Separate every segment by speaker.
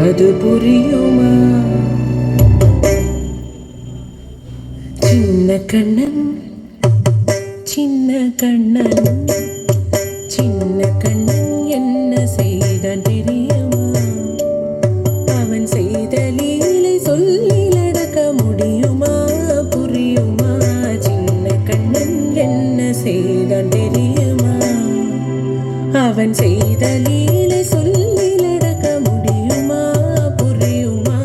Speaker 1: அது புரியுமா? சின்ன கண்ணன் சின்ன கண்ணன் சின்ன கண்ணன் என்ன செய்தான் தெரியுமா? அவன் செய்த லீலை சொல்லி நடக்க முடியுமா? புரியுமா? சின்ன கண்ணன் என்ன செய்தான் தெரியுமா? அவன் செய்த லீலை சொல்லி நடக்க முடியுமா? புரியுமா?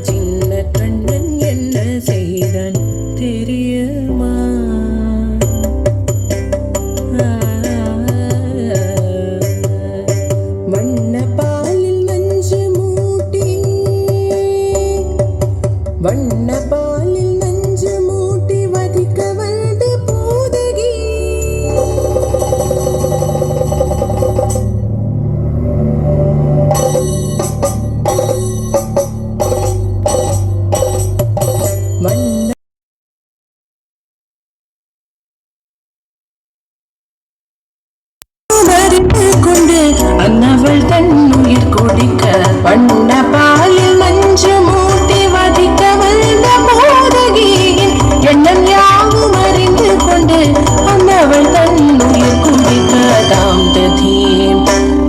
Speaker 1: சின்ன கண்ணன் என்ன செய்தான் தெரியுமா? வண்ணப்பாலில் நஞ்சு மூட்டி வண்ணப்பாலில் நஞ்சு மூட்டி வதிக்க வந்த போதகி வண்ண கொண்டு அன்னவள் தன் உயிர் கொடிக்க வண்ண பாலில் மஞ்சு மூட்டி வதிக்க வந்த போதகியின் எண்ணம் யாவும் அறிந்து கொண்டு அன்னவள் தன் உயிர் கொடிக்க தாம் ததீம்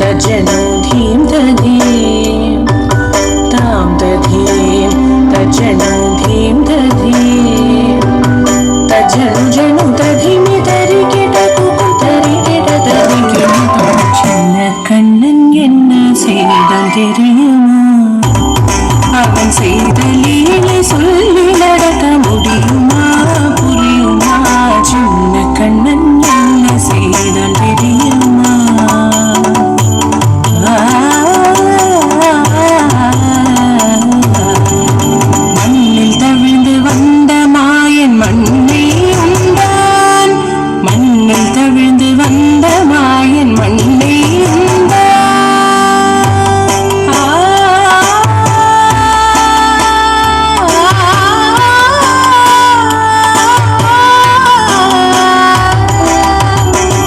Speaker 1: தஜனோ தீம் ததீம் தாம் ததீம் தஜனோ தீம் ததீம் தஜனு ஜனு ததீமி தரி கிட குகும் தரி கிட தரி கிட. சின்ன கண்ணன் என்ன செய்தான் தெரியுமா? அவன் செய்த லீலை சொல்லி நடக்க முடியுமா? புரியுமா? சின்ன கண்ணன் என்ன செய்தான் தெரியுமா? மண்ணில் தவிழ்ந்து வந்த மாயன் மண்ணை உண்டான். மண்ணில் தவிழ்ந்து வந்த மாயன் மண்ணை உண்டான்.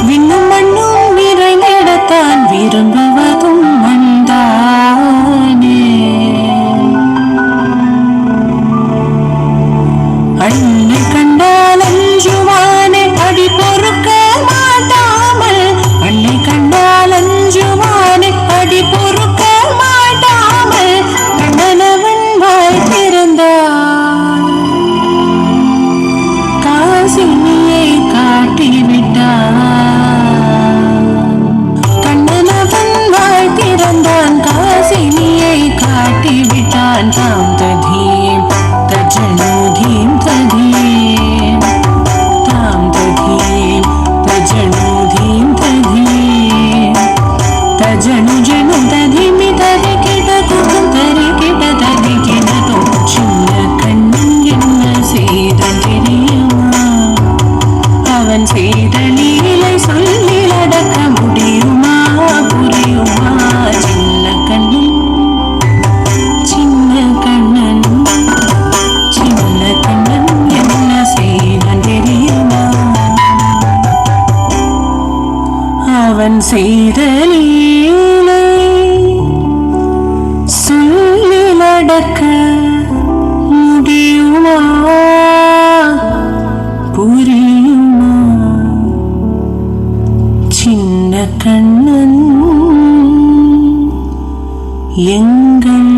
Speaker 1: விண்ணும் மண்ணும் நிறைந்திடத்தான் விரும்புவதும் மண்தானே. அன்னை கண்டால் அஞ்சுவானே அடி பொறுக்க மாட்டாமல். அன்னை கண்டால் அஞ்சுவானே அடி பொறுக்க மாட்டாமல். கண்ணனவன் வாய் திறந்தான். காசினியை காட்டிவிட்டான். கண்ணனவன் வாய் திறந்தான். காசினியை காட்டிவிட்டான். தாம் ததீம் தஜனோ தீம் ததீம் தாம் ததீம் தஜனோ தீம் ததீம் தஜனு ஜனு ததீமி தரி கிட குகும் தரி கிட தரி கிட. சின்ன கண்ணன் என்ன செய்தான் தெரியுமா? அவன் செய்த லீலை சொல்லி நடக்க முடியுமா? புரியுமா? சின்ன கண்ணன் சின்ன கண்ணன் சின்ன கண்ணன் என்ன செய்தான் தெரியுமா? அவன் செய்த லீலை சொல்லி நடக்க முடியுமா? புரியுமா? சின்ன கண்ணன் எங்கள்